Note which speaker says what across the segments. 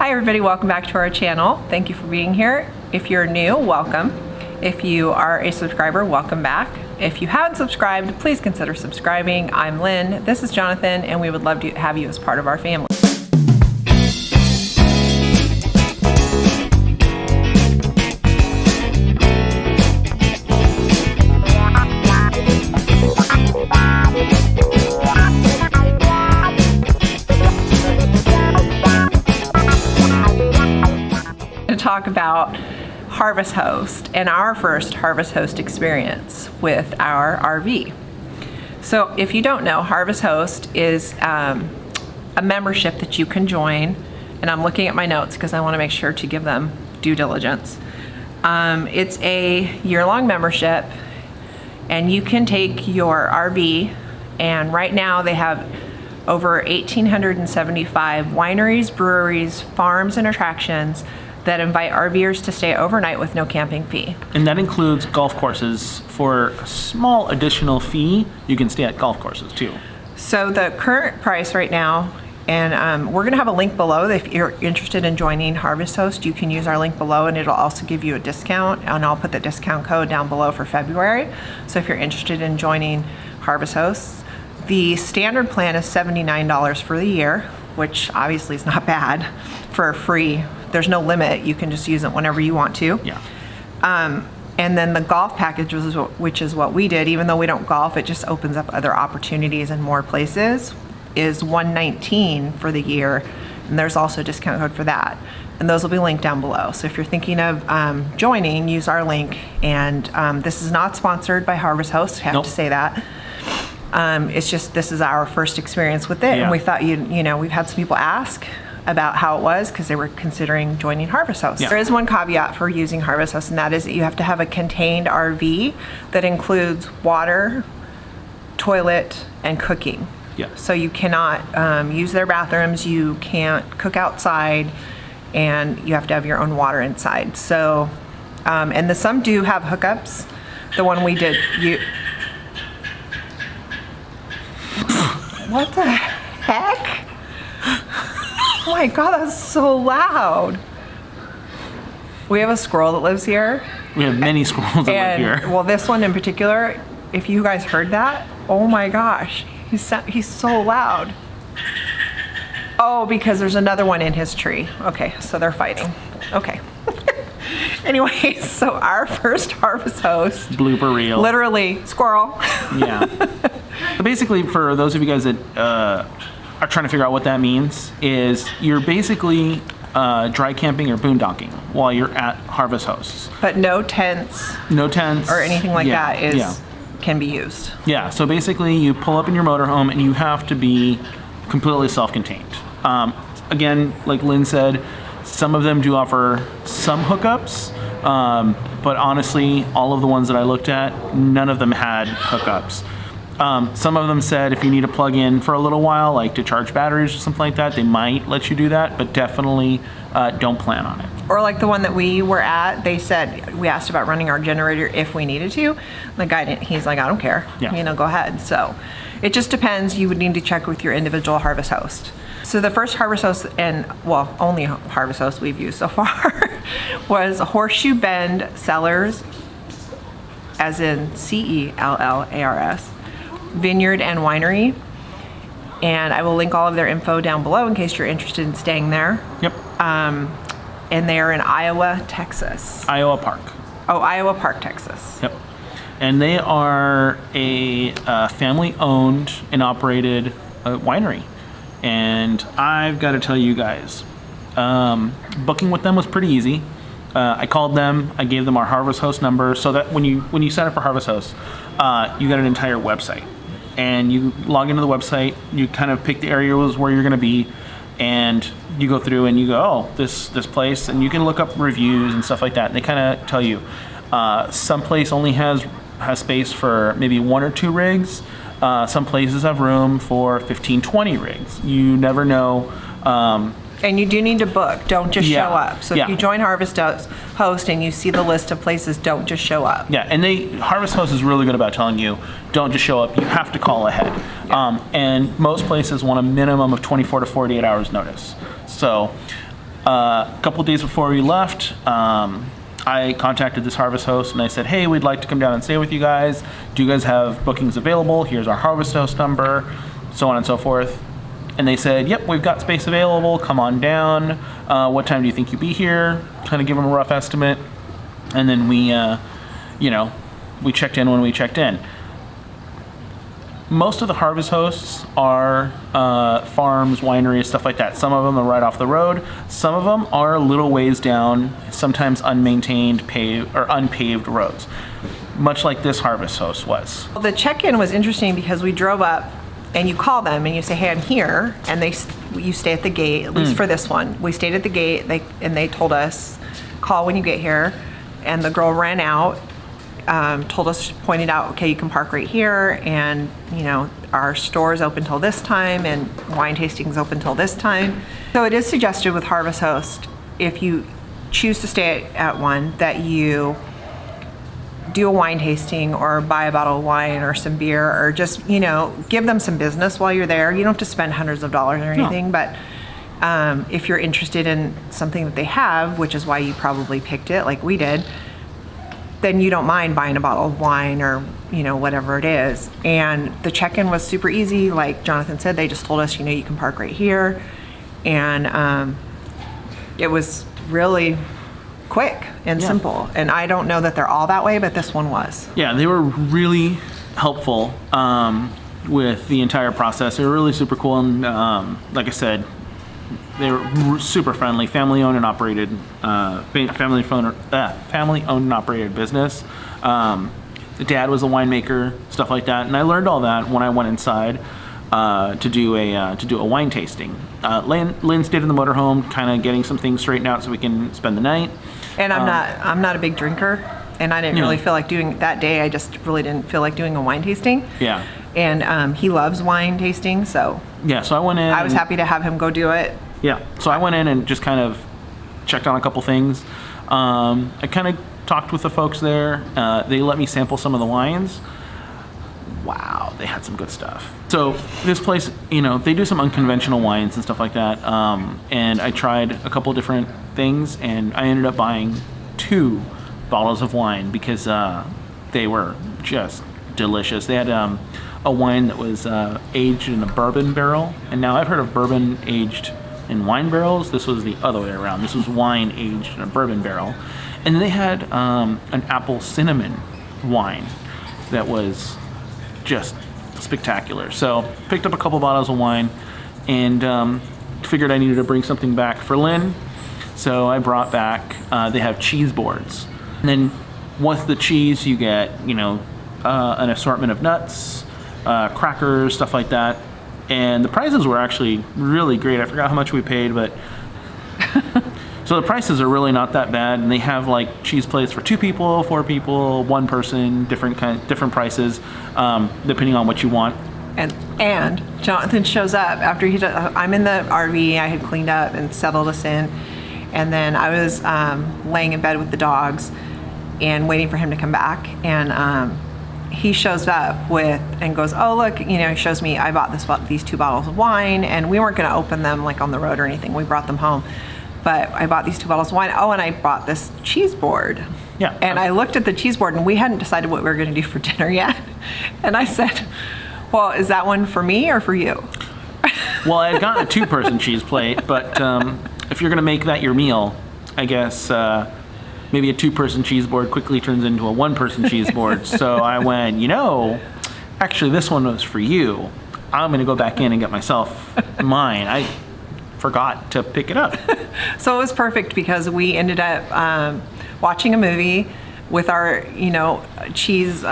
Speaker 1: Hi everybody, welcome back to our channel. Thank you for being here. If you're new, welcome. If you are a subscriber, welcome back. If you haven't subscribed, please consider subscribing. I'm Lynn, this is Jonathan, and we would love to have you as part of our family. Talk about Harvest Host and our first Harvest Host experience with our RV. So if you don't know, Harvest Host is a membership that you can join, and I'm looking at my notes because I want to make sure to give them due diligence. It's a year-long membership, and you can take your RV, and right now they have over 1,875 wineries, breweries, farms, and attractions that invite RVers to stay overnight with no camping fee.
Speaker 2: And that includes golf courses. For a small additional fee, you can stay at golf courses too.
Speaker 1: So the current price right now, and we're gonna have a link below. If you're interested in joining Harvest Host, you can use our link below, and it'll also give you a discount, and I'll put the discount code down below for February. So if you're interested in joining Harvest Host, the standard plan is $79 for the year, which obviously is not bad for free. There's no limit. You can just use it whenever you want to.
Speaker 2: Yeah.
Speaker 1: And then the golf package, which is what we did, even though we don't golf, it just opens up other opportunities and more places, is $119 for the year. And there's also a discount code for that. And those will be linked down below. So if you're thinking of joining, use our link. And this is not sponsored by Harvest Host, I have to say that. It's just, this is our first experience with it. Yeah. And we thought, you know, we've had some people ask about how it was because they were considering joining Harvest Host. Yeah. There is one caveat for using Harvest Host, and that is that you have to have a contained RV that includes water, toilet, and cooking.
Speaker 2: Yeah.
Speaker 1: So you cannot use their bathrooms, you can't cook outside, and you have to have your own water inside. So, and some do have hookups. The one we did, what the heck? Oh my God, that's so loud. We have a squirrel that lives here.
Speaker 2: We have many squirrels that live here.
Speaker 1: Well, this one in particular, if you guys heard that, oh my gosh, he's so loud. Oh, because there's another one in his tree. Okay, so they're fighting. Okay. Anyway, so our first Harvest Host.
Speaker 2: Blooper reel.
Speaker 1: Literally, squirrel.
Speaker 2: Yeah. So basically, for those of you guys that are trying to figure out what that means, is you're basically dry camping or boondocking while you're at Harvest Hosts.
Speaker 1: But no tents.
Speaker 2: No tents.
Speaker 1: Or anything like that can be used.
Speaker 2: Yeah, so basically you pull up in your motorhome and you have to be completely self-contained. Again, like Lynn said, some of them do offer some hookups, but honestly, all of the ones that I looked at, none of them had hookups. Some of them said if you need to plug in for a little while, like to charge batteries or something like that, they might let you do that, but definitely don't plan on it.
Speaker 1: Or like the one that we were at, they said, we asked about running our generator if we needed to. The guy didn't, he's like, I don't care, you know, go ahead. So it just depends. You would need to check with your individual Harvest Host. So the first Harvest Host, and well, only Harvest Host we've used so far, was Horseshoe Bend Cellars, as in C-E-L-L-A-R-S. Vineyard and Winery, and I will link all of their info down below in case you're interested in staying there.
Speaker 2: Yep.
Speaker 1: And they are in Iowa, Texas.
Speaker 2: Iowa Park.
Speaker 1: Oh, Iowa Park, Texas.
Speaker 2: Yep. And they are a family-owned and operated winery. And I've got to tell you guys, booking with them was pretty easy. I called them, I gave them our Harvest Host number, so that when you sign up for Harvest Host, you got an entire website. And you log into the website, you kind of pick the areas where you're going to be, and you go through and you go, oh, this place, and you can look up reviews and stuff like that. And they kind of tell you, some place only has space for maybe 1 or 2 rigs. Some places have room for 15, 20 rigs. You never know.
Speaker 1: And you do need to book. Don't just show up. So if you join Harvest Host and you see the list of places, don't just show up.
Speaker 2: Yeah, and Harvest Host is really good about telling you, don't just show up. You have to call ahead. And most places want a minimum of 24 to 48 hours notice. So A couple days before we left, I contacted this harvest host and I said, hey, we'd like to come down and stay with you guys. Do you guys have bookings available? Here's our harvest host number, so on and so forth. And they said, yep, we've got space available. Come on down. What time do you think you'll be here? Kind of give them a rough estimate. And then we, we checked in when we checked in. Most of the harvest hosts are farms, wineries, stuff like that. Some of them are right off the road. Some of them are a little ways down, sometimes unmaintained, paved or unpaved roads, much like this harvest host was.
Speaker 1: Well, the check-in was interesting because we drove up, and you call them and you say, hey, I'm here, and you stay at the gate. At least for this one, we stayed at the gate. They told us, call when you get here, and the girl ran out. Told us, pointed out, okay, you can park right here, and our store's open till this time, and wine tasting's open till this time. So it is suggested with Harvest Host, if you choose to stay at one, that you do a wine tasting or buy a bottle of wine or some beer, or just give them some business while you're there. You don't have to spend hundreds of dollars or anything, but if you're interested in something that they have, which is why you probably picked it like we did, then you don't mind buying a bottle of wine or whatever it is. And the check-in was super easy. Like Jonathan said, they just told us, you can park right here. And it was really quick and simple. And I don't know that they're all that way, but this one was.
Speaker 2: Yeah, they were really helpful with the entire process. They were really super cool. And like I said, they were super friendly, family-owned and operated, family-owned and operated business. The dad was a winemaker, stuff like that, and I learned all that when I went inside to do a wine tasting. Lynn stayed in the motorhome, kind of getting some things straightened out so we can spend the night.
Speaker 1: And I'm not a big drinker, and I didn't really feel like doing that day. I just really didn't feel like doing a wine tasting.
Speaker 2: Yeah.
Speaker 1: And he loves wine tasting, so
Speaker 2: yeah. So I went in.
Speaker 1: I was happy to have him go do it.
Speaker 2: Yeah, so I went in and just kind of checked on a couple things. I kind of talked with the folks there. They let me sample some of the wines. Wow, they had some good stuff. So this place, they do some unconventional wines and stuff like that. And I tried a couple different things, and I ended up buying 2 bottles of wine because they were just delicious. They had a wine that was aged in a bourbon barrel, and now I've heard of bourbon aged in wine barrels. This was the other way around. This was wine aged in a bourbon barrel. And then they had an apple cinnamon wine that was just spectacular. So picked up a couple bottles of wine and figured I needed to bring something back for Lynn. So I brought back, they have cheese boards. And then with the cheese you get, an assortment of nuts, crackers, stuff like that. And the prices were actually really great. I forgot how much we paid, but so the prices are really not that bad. And they have like cheese plates for 2 people, 4 people, 1 person, different prices, depending on what you want.
Speaker 1: And Jonathan shows up after I'm in the RV. I had cleaned up and settled us in, and then I was laying in bed with the dogs and waiting for him to come back. And he shows up and goes, oh, look, he shows me, I bought these 2 bottles of wine, and we weren't going to open them like on the road or anything. We brought them home, but I bought these 2 bottles of wine. Oh, and I bought this cheese board.
Speaker 2: Yeah.
Speaker 1: And I looked at the cheese board, and we hadn't decided what we were going to do for dinner yet. And I said, well, is that one for me or for you?
Speaker 2: Well, I had gotten a 2-person cheese plate, but if you're going to make that your meal, I guess maybe a 2-person cheese board quickly turns into a 1-person cheese board. So I went, actually this one was for you. I'm going to go back in and get myself mine. I forgot to pick it up.
Speaker 1: So it was perfect because we ended up watching a movie with our, cheese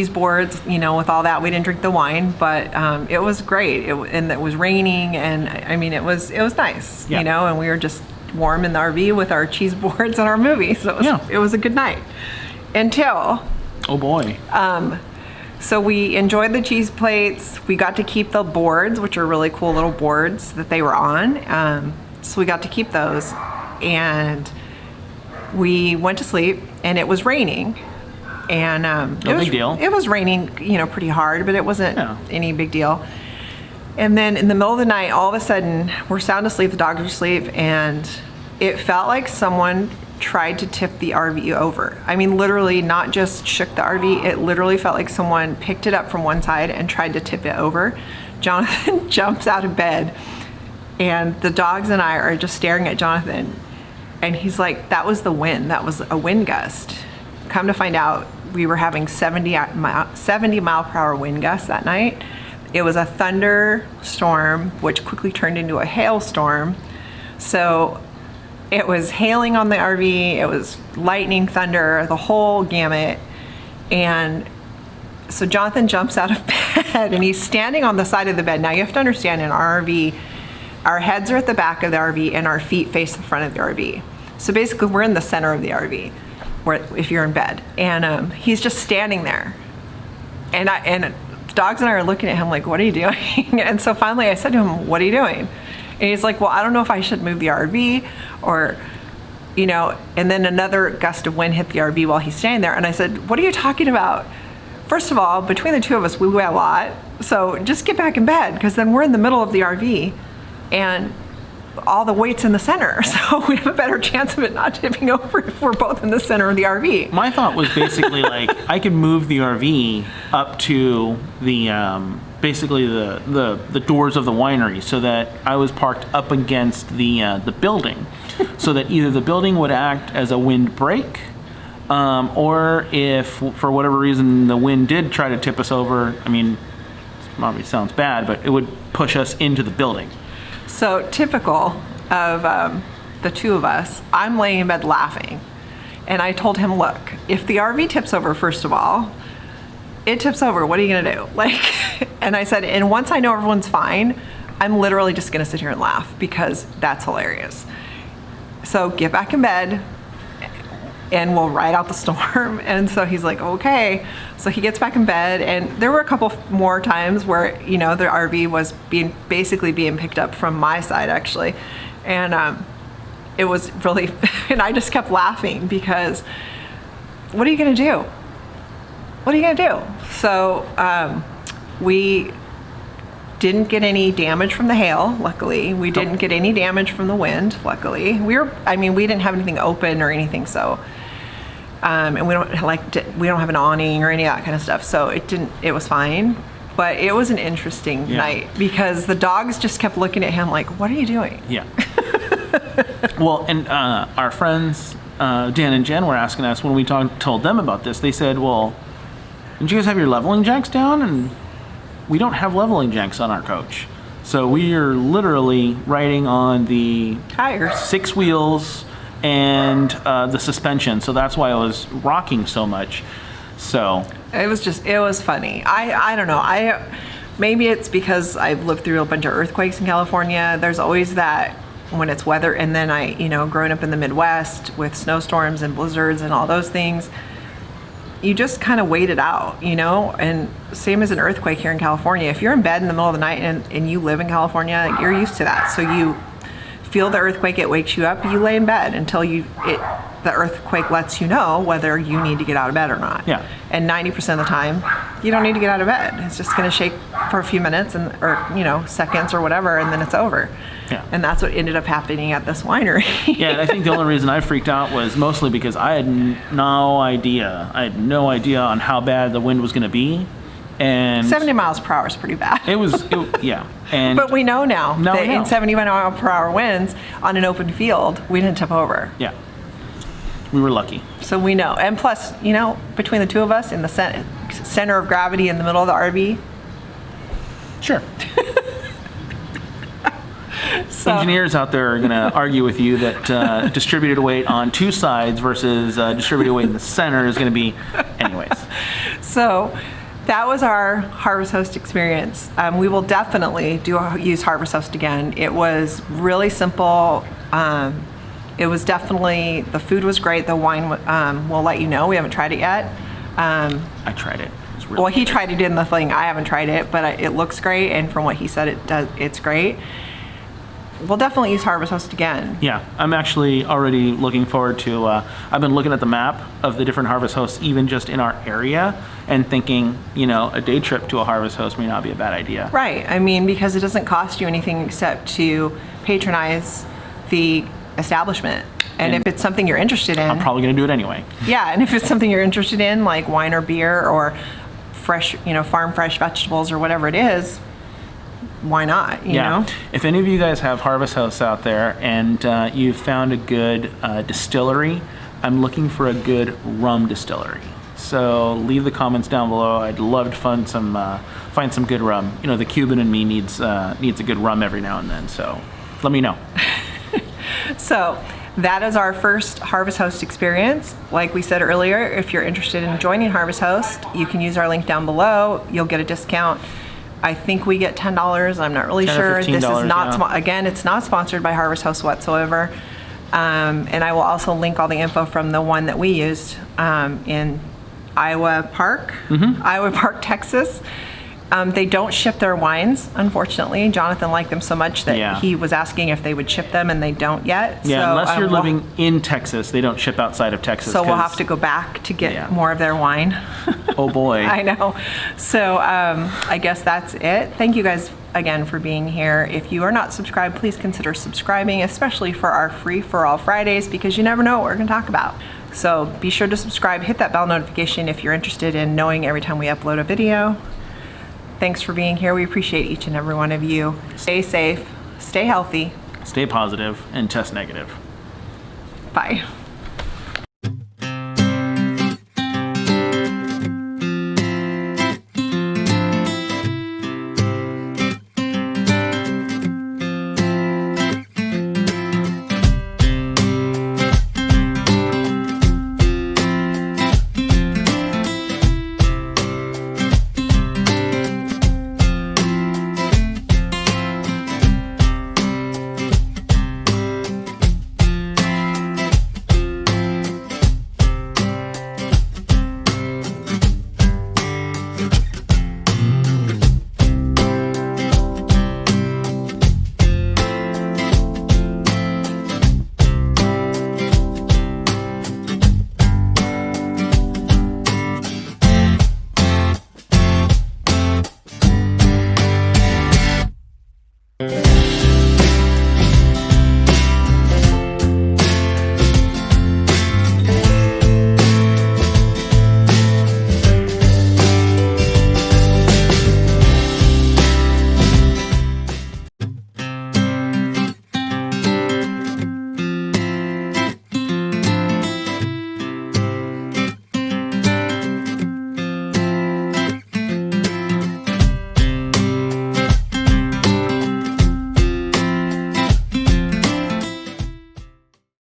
Speaker 1: boards, with all that. We didn't drink the wine, but it was great. And it was raining, and I mean, it was nice,
Speaker 2: Yeah.
Speaker 1: and we were just warm in the RV with our cheese boards and our movie. So it was a good night until.
Speaker 2: Oh boy.
Speaker 1: So we enjoyed the cheese plates. We got to keep the boards, which are really cool little boards that they were on. So we got to keep those, and we went to sleep, and it was raining. And
Speaker 2: no big deal.
Speaker 1: It was raining, pretty hard, but it wasn't any big deal. And then in the middle of the night, all of a sudden, we're sound asleep, the dogs are asleep, and it felt like someone tried to tip the RV over. I mean, literally not just shook the RV, it literally felt like someone picked it up from one side and tried to tip it over. Jonathan jumps out of bed, and the dogs and I are just staring at Jonathan, and he's like, that was the wind, that was a wind gust. Come to find out, we were having 70 mile per hour wind gusts that night. It was a thunderstorm, which quickly turned into a hailstorm. So it was hailing on the RV, it was lightning, thunder, the whole gamut. And so Jonathan jumps out of bed and he's standing on the side of the bed. Now you have to understand, in our RV, our heads are at the back of the RV and our feet face the front of the RV. So basically we're in the center of the RV, where, if you're in bed. And he's just standing there. And the dogs and I are looking at him like, what are you doing? And so finally I said to him, what are you doing? And he's like, well, I don't know if I should move the RV or, you know, and then another gust of wind hit the RV while he's standing there. And I said, what are you talking about? First of all, between the two of us, we weigh a lot. So just get back in bed, because then we're in the middle of the RV and all the weight's in the center. So we have a better chance of it not tipping over if we're both in the center of the RV.
Speaker 2: My thought was basically like, I could move the RV up to the basically the doors of the winery, so that I was parked up against the building, so that either the building would act as a wind break, or if for whatever reason the wind did try to tip us over, I mean, it probably sounds bad, but it would push us into the building.
Speaker 1: So typical of the two of us, I'm laying in bed laughing. And I told him, look, if the RV tips over, first of all, it tips over, what are you gonna do? Like, and I said, and once I know everyone's fine, I'm literally just gonna sit here and laugh, because that's hilarious. So get back in bed and we'll ride out the storm. And so he's like, okay. So he gets back in bed, and there were a couple more times where, you know, the RV was basically being picked up from my side, actually. And it was really, and I just kept laughing, because what are you gonna do? What are you gonna do? So we didn't get any damage from the hail, luckily. We didn't get any damage from the wind, luckily. We didn't have anything open or anything, so. And we don't have an awning or any of that kind of stuff, so it was fine. But it was an interesting night, because the dogs just kept looking at him like, what are you doing?
Speaker 2: Yeah. Well, and our friends, Dan and Jen, were asking us when we told them about this. They said, well, didn't you guys have your leveling jacks down? And we don't have leveling jacks on our coach. So we are literally riding on the
Speaker 1: Tires.
Speaker 2: 6 wheels and the suspension. So that's why I was rocking so much. So
Speaker 1: it was funny. I don't know. Maybe it's because I've lived through a bunch of earthquakes in California. There's always that when it's weather, and then growing up in the Midwest with snowstorms and blizzards and all those things, you just kind of wait it out, and same as an earthquake here in California. If you're in bed in the middle of the night and you live in California, you're used to that. So you feel the earthquake, it wakes you up, you lay in bed until the earthquake lets you know whether you need to get out of bed or not.
Speaker 2: Yeah.
Speaker 1: And 90% of the time, you don't need to get out of bed. It's just going to shake for a few minutes or seconds or whatever, and then it's over.
Speaker 2: Yeah.
Speaker 1: And that's what ended up happening at this winery.
Speaker 2: Yeah, and I think the only reason I freaked out was mostly because I had no idea. I had no idea on how bad the wind was going to be. And
Speaker 1: 70 miles per hour is pretty bad.
Speaker 2: Yeah. And
Speaker 1: but we know now that
Speaker 2: we know.
Speaker 1: in 70 mile per hour winds on an open field, we didn't tip over.
Speaker 2: Yeah. We were lucky.
Speaker 1: So we know. And plus, between the two of us in the center of gravity in the middle of the RV.
Speaker 2: Sure.
Speaker 1: So,
Speaker 2: engineers out there are going to argue with you that distributed weight on two sides versus distributed weight in the center is going to be, anyways. So
Speaker 1: that was our Harvest Host experience. We will definitely use Harvest Host again. It was really simple. It was definitely, the food was great. The wine, we'll let you know. We haven't tried it yet.
Speaker 2: I tried it. It's really
Speaker 1: well, he
Speaker 2: good.
Speaker 1: tried it in the thing. I haven't tried it, but it looks great. And from what he said, it's great. we'll definitely use Harvest Host again.
Speaker 2: Yeah, I'm actually already looking forward to, I've been looking at the map of the different Harvest Hosts, even just in our area, and thinking, you know, a day trip to a Harvest Host may not be a bad idea.
Speaker 1: Right. I mean, because it doesn't cost you anything except to patronize the establishment. And if it's something you're interested in,
Speaker 2: I'm probably going to do it anyway.
Speaker 1: yeah, and if it's something you're interested in, like wine or beer or fresh, you know, farm fresh vegetables or whatever it is, why not, you know?
Speaker 2: If any of you guys have Harvest House out there and you've found a good distillery, I'm looking for a good rum distillery. So leave the comments down below. I'd love to find some good rum. You know, the Cuban in me needs a good rum every now and then. So let me know.
Speaker 1: So that is our first Harvest Host experience. Like we said earlier, if you're interested in joining Harvest Host, you can use our link down below. You'll get a discount. I think we get $10. I'm not really sure.
Speaker 2: $10 or $15,
Speaker 1: This is not,
Speaker 2: yeah.
Speaker 1: again, it's not sponsored by Harvest Host whatsoever. And I will also link all the info from the one that we used in Iowa Park, Texas. They don't ship their wines, unfortunately. Jonathan liked them so much that he was asking if they would ship them, and they don't yet.
Speaker 2: Yeah,
Speaker 1: so,
Speaker 2: unless you're living in Texas, they don't ship outside of Texas.
Speaker 1: So we'll have to go back to get more of their wine.
Speaker 2: Oh boy.
Speaker 1: I know. So I guess that's it. Thank you guys again for being here. If you are not subscribed, please consider subscribing, especially for our Free for All Fridays, because you never know what we're going to talk about. So be sure to subscribe, hit that bell notification if you're interested in knowing every time we upload a video. Thanks for being here. We appreciate each and every one of you. Stay safe, stay healthy.
Speaker 2: Stay positive and test negative.
Speaker 1: Bye.